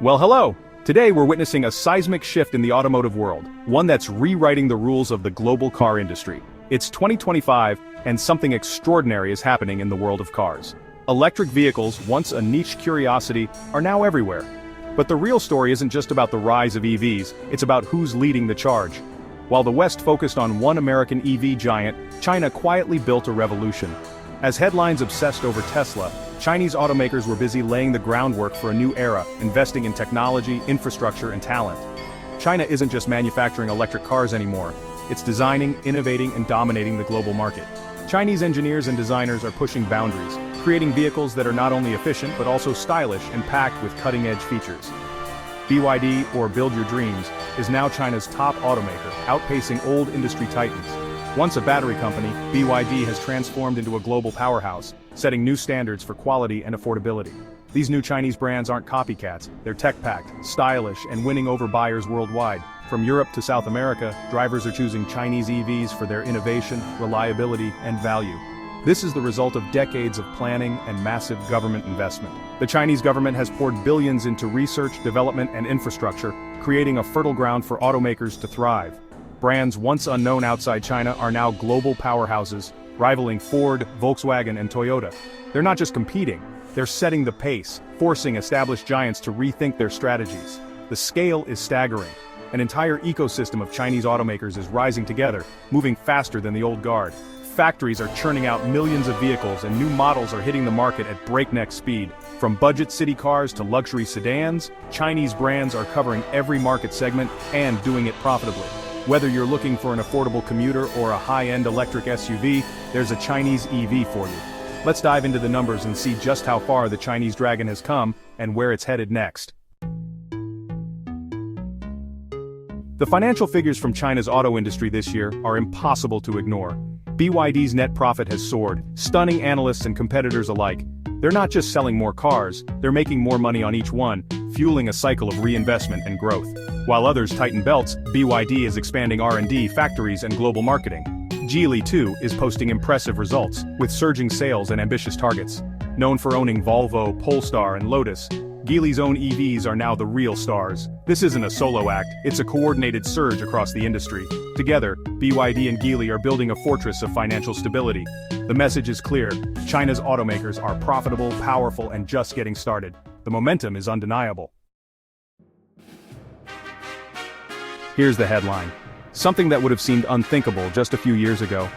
Well, hello! Today we're witnessing a seismic shift in the automotive world, one that's rewriting the rules of the global car industry. It's 2025, and something extraordinary is happening in the world of cars. Electric vehicles, once a niche curiosity, are now everywhere. But the real story isn't just about the rise of EVs, it's about who's leading the charge. While the West focused on one American EV giant, China quietly built a revolution. As headlines obsessed over Tesla, Chinese automakers were busy laying the groundwork for a new era, investing in technology, infrastructure, and talent. China isn't just manufacturing electric cars anymore, it's designing, innovating, and dominating the global market. Chinese engineers and designers are pushing boundaries, creating vehicles that are not only efficient but also stylish and packed with cutting-edge features. BYD, or Build Your Dreams, is now China's top automaker, outpacing old industry titans. Once a battery company, BYD has transformed into a global powerhouse, setting new standards for quality and affordability. These new Chinese brands aren't copycats, they're tech-packed, stylish, and winning over buyers worldwide. From Europe to South America, drivers are choosing Chinese EVs for their innovation, reliability, and value. This is the result of decades of planning and massive government investment. The Chinese government has poured billions into research, development, and infrastructure, creating a fertile ground for automakers to thrive. Brands once unknown outside China are now global powerhouses, rivaling Ford, Volkswagen, and Toyota. They're not just competing, they're setting the pace, forcing established giants to rethink their strategies. The scale is staggering. An entire ecosystem of Chinese automakers is rising together, moving faster than the old guard. Factories are churning out millions of vehicles and new models are hitting the market at breakneck speed. From budget city cars to luxury sedans, Chinese brands are covering every market segment and doing it profitably. Whether you're looking for an affordable commuter or a high-end electric SUV, there's a Chinese EV for you. Let's dive into the numbers and see just how far the Chinese dragon has come and where it's headed next. The financial figures from China's auto industry this year are impossible to ignore. BYD's net profit has soared, stunning analysts and competitors alike. They're not just selling more cars, they're making more money on each one, fueling a cycle of reinvestment and growth. While others tighten belts, BYD is expanding R&D, factories, and global marketing. Geely, too, is posting impressive results, with surging sales and ambitious targets. Known for owning Volvo, Polestar, and Lotus, Geely's own EVs are now the real stars. This isn't a solo act, it's a coordinated surge across the industry. Together, BYD and Geely are building a fortress of financial stability. The message is clear: China's automakers are profitable, powerful, and just getting started. The momentum is undeniable. Here's the headline. Something that would have seemed unthinkable just a few years ago.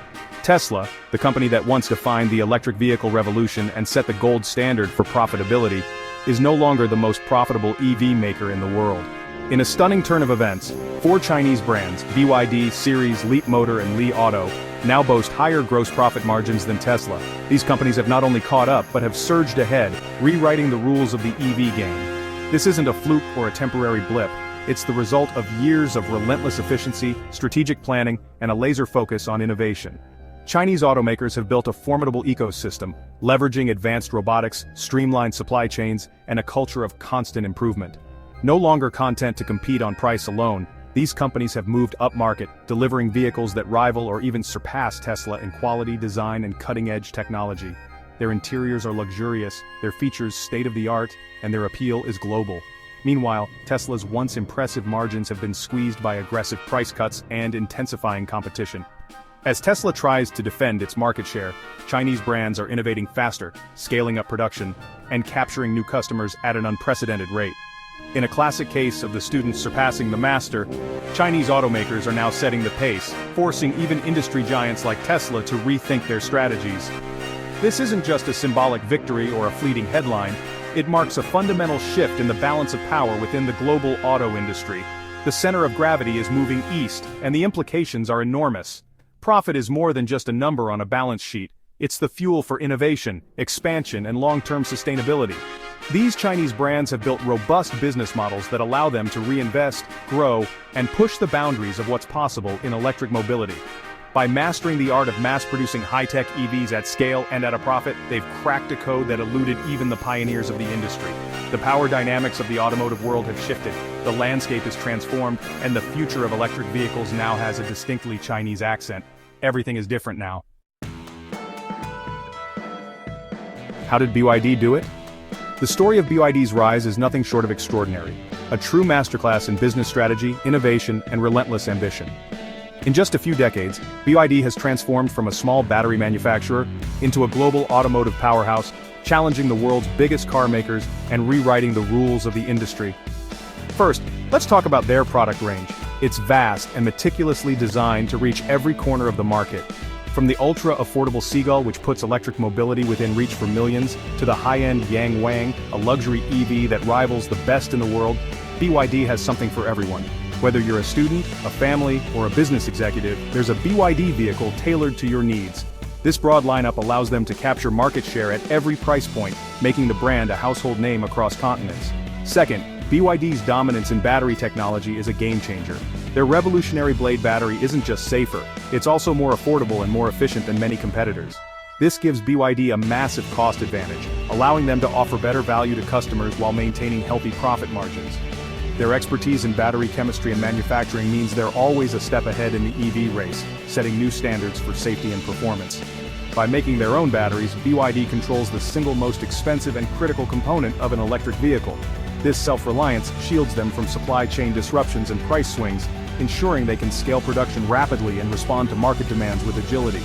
Tesla, the company that once defined the electric vehicle revolution and set the gold standard for profitability, is no longer the most profitable EV maker in the world. In a stunning turn of events, four Chinese brands, BYD, Seres, Leapmotor, and Li Auto, now boast higher gross profit margins than Tesla. These companies have not only caught up but have surged ahead, rewriting the rules of the EV game. This isn't a fluke or a temporary blip. It's the result of years of relentless efficiency, strategic planning, and a laser focus on innovation. Chinese automakers have built a formidable ecosystem, leveraging advanced robotics, streamlined supply chains, and a culture of constant improvement. No longer content to compete on price alone, these companies have moved upmarket, delivering vehicles that rival or even surpass Tesla in quality, design, and cutting-edge technology. Their interiors are luxurious, their features state-of-the-art, and their appeal is global. Meanwhile, Tesla's once impressive margins have been squeezed by aggressive price cuts and intensifying competition. As Tesla tries to defend its market share, Chinese brands are innovating faster, scaling up production, and capturing new customers at an unprecedented rate. In a classic case of the student surpassing the master, Chinese automakers are now setting the pace, forcing even industry giants like Tesla to rethink their strategies. This isn't just a symbolic victory or a fleeting headline, it marks a fundamental shift in the balance of power within the global auto industry. The center of gravity is moving east, and the implications are enormous. Profit is more than just a number on a balance sheet. It's the fuel for innovation, expansion, and long-term sustainability. These Chinese brands have built robust business models that allow them to reinvest, grow, and push the boundaries of what's possible in electric mobility. By mastering the art of mass-producing high-tech EVs at scale and at a profit, they've cracked a code that eluded even the pioneers of the industry. The power dynamics of the automotive world have shifted, the landscape is transformed, and the future of electric vehicles now has a distinctly Chinese accent. Everything is different now. How did BYD do it? The story of BYD's rise is nothing short of extraordinary. A true masterclass in business strategy, innovation, and relentless ambition. In just a few decades, BYD has transformed from a small battery manufacturer into a global automotive powerhouse, challenging the world's biggest car makers and rewriting the rules of the industry. First, let's talk about their product range. It's vast and meticulously designed to reach every corner of the market. From the ultra-affordable Seagull, which puts electric mobility within reach for millions, to the high-end Yangwang, a luxury EV that rivals the best in the world, BYD has something for everyone. Whether you're a student, a family, or a business executive, there's a BYD vehicle tailored to your needs. This broad lineup allows them to capture market share at every price point, making the brand a household name across continents. Second, BYD's dominance in battery technology is a game-changer. Their revolutionary blade battery isn't just safer, it's also more affordable and more efficient than many competitors. This gives BYD a massive cost advantage, allowing them to offer better value to customers while maintaining healthy profit margins. Their expertise in battery chemistry and manufacturing means they're always a step ahead in the EV race, setting new standards for safety and performance. By making their own batteries, BYD controls the single most expensive and critical component of an electric vehicle. This self-reliance shields them from supply chain disruptions and price swings, ensuring they can scale production rapidly and respond to market demands with agility.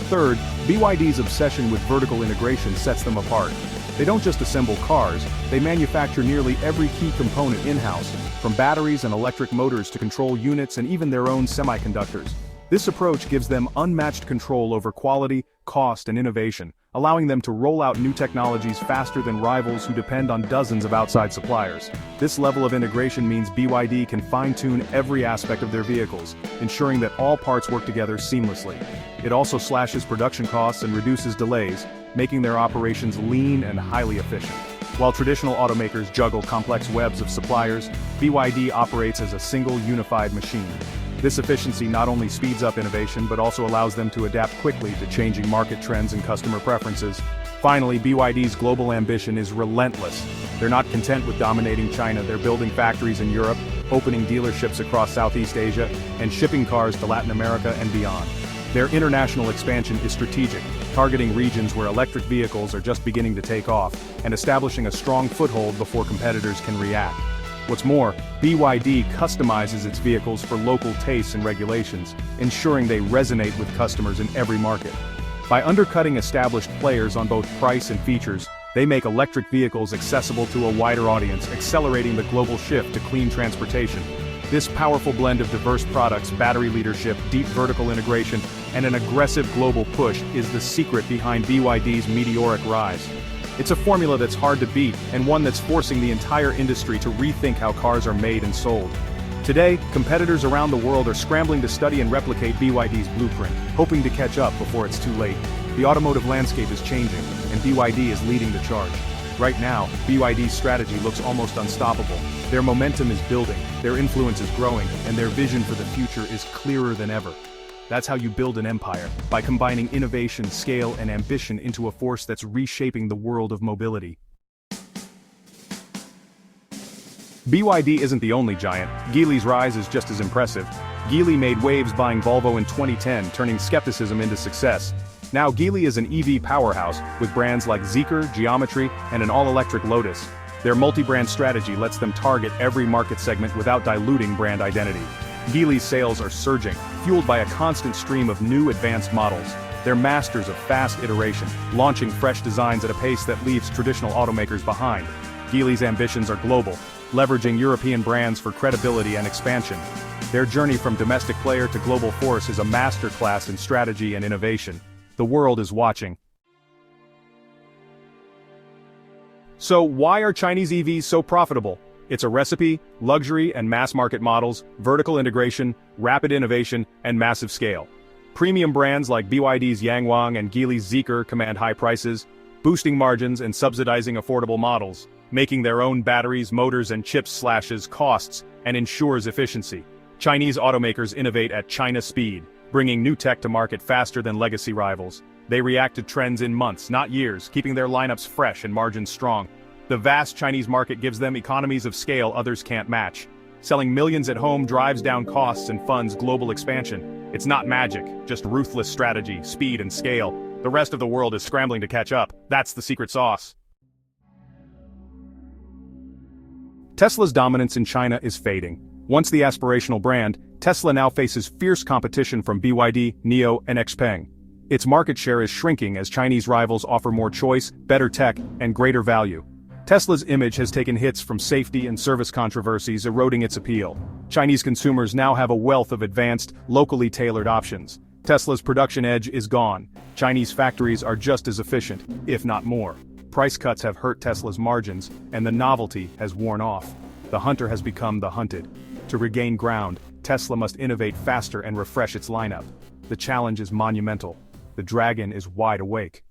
Third, BYD's obsession with vertical integration sets them apart. They don't just assemble cars, they manufacture nearly every key component in-house, from batteries and electric motors to control units and even their own semiconductors. This approach gives them unmatched control over quality, cost, and innovation, allowing them to roll out new technologies faster than rivals who depend on dozens of outside suppliers. This level of integration means BYD can fine-tune every aspect of their vehicles, ensuring that all parts work together seamlessly. It also slashes production costs and reduces delays, making their operations lean and highly efficient. While traditional automakers juggle complex webs of suppliers, BYD operates as a single unified machine. This efficiency not only speeds up innovation but also allows them to adapt quickly to changing market trends and customer preferences. Finally, BYD's global ambition is relentless. They're not content with dominating China, they're building factories in Europe, opening dealerships across Southeast Asia, and shipping cars to Latin America and beyond. Their international expansion is strategic, targeting regions where electric vehicles are just beginning to take off, and establishing a strong foothold before competitors can react. What's more, BYD customizes its vehicles for local tastes and regulations, ensuring they resonate with customers in every market. By undercutting established players on both price and features, they make electric vehicles accessible to a wider audience, accelerating the global shift to clean transportation. This powerful blend of diverse products, battery leadership, deep vertical integration, and an aggressive global push is the secret behind BYD's meteoric rise. It's a formula that's hard to beat, and one that's forcing the entire industry to rethink how cars are made and sold. Today, competitors around the world are scrambling to study and replicate BYD's blueprint, hoping to catch up before it's too late. The automotive landscape is changing, and BYD is leading the charge. Right now, BYD's strategy looks almost unstoppable. Their momentum is building, their influence is growing, and their vision for the future is clearer than ever. That's how you build an empire, by combining innovation, scale, and ambition into a force that's reshaping the world of mobility. BYD isn't the only giant. Geely's rise is just as impressive. Geely made waves buying Volvo in 2010, turning skepticism into success. Now Geely is an EV powerhouse, with brands like Zeekr, Geometry, and an all-electric Lotus. Their multi-brand strategy lets them target every market segment without diluting brand identity. Geely's sales are surging, fueled by a constant stream of new advanced models. They're masters of fast iteration, launching fresh designs at a pace that leaves traditional automakers behind. Geely's ambitions are global, leveraging European brands for credibility and expansion. Their journey from domestic player to global force is a masterclass in strategy and innovation. The world is watching. So why are Chinese EVs so profitable? It's a recipe: luxury and mass-market models, vertical integration, rapid innovation, and massive scale. Premium brands like BYD's Yangwang and Geely's Zeekr command high prices, boosting margins and subsidizing affordable models. Making their own batteries, motors, and chips slashes costs and ensures efficiency. Chinese automakers innovate at China speed, bringing new tech to market faster than legacy rivals. They react to trends in months, not years, keeping their lineups fresh and margins strong. The vast Chinese market gives them economies of scale others can't match. Selling millions at home drives down costs and funds global expansion. It's not magic, just ruthless strategy, speed, and scale. The rest of the world is scrambling to catch up. That's the secret sauce. Tesla's dominance in China is fading. Once the aspirational brand, Tesla now faces fierce competition from BYD, NIO, and XPeng. Its market share is shrinking as Chinese rivals offer more choice, better tech, and greater value. Tesla's image has taken hits from safety and service controversies, eroding its appeal. Chinese consumers now have a wealth of advanced, locally tailored options. Tesla's production edge is gone. Chinese factories are just as efficient, if not more. Price cuts have hurt Tesla's margins, and the novelty has worn off. The hunter has become the hunted. To regain ground, Tesla must innovate faster and refresh its lineup. The challenge is monumental. The dragon is wide awake.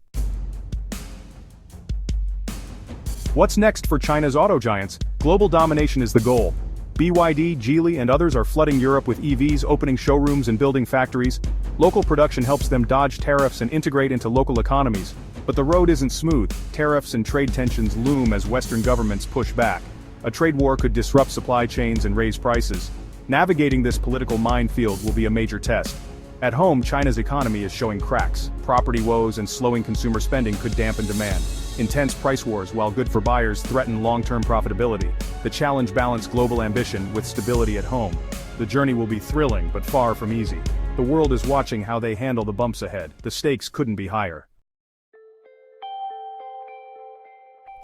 What's next for China's auto giants? Global domination is the goal. BYD, Geely, and others are flooding Europe with EVs, opening showrooms and building factories. Local production helps them dodge tariffs and integrate into local economies. But the road isn't smooth. Tariffs and trade tensions loom as Western governments push back. A trade war could disrupt supply chains and raise prices. Navigating this political minefield will be a major test. At home, China's economy is showing cracks. Property woes and slowing consumer spending could dampen demand. Intense price wars, while good for buyers, threaten long-term profitability. The challenge balances global ambition with stability at home. The journey will be thrilling, but far from easy. The world is watching how they handle the bumps ahead. The stakes couldn't be higher.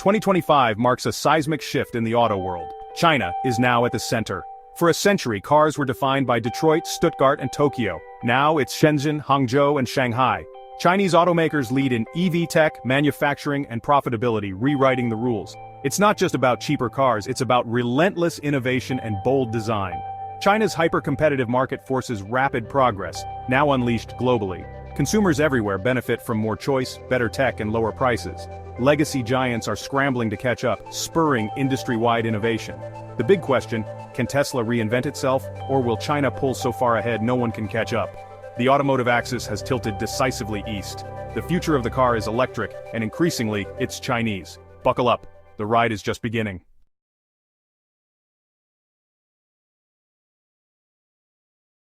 2025 marks a seismic shift in the auto world. China is now at the center. For a century, cars were defined by Detroit, Stuttgart, and Tokyo. Now it's Shenzhen, Hangzhou, and Shanghai. Chinese automakers lead in EV tech, manufacturing, and profitability, rewriting the rules. It's not just about cheaper cars, it's about relentless innovation and bold design. China's hyper-competitive market forces rapid progress, now unleashed globally. Consumers everywhere benefit from more choice, better tech, and lower prices. Legacy giants are scrambling to catch up, spurring industry-wide innovation. The big question, can Tesla reinvent itself, or will China pull so far ahead no one can catch up? The automotive axis has tilted decisively east. The future of the car is electric, and increasingly, it's Chinese. Buckle up, the ride is just beginning.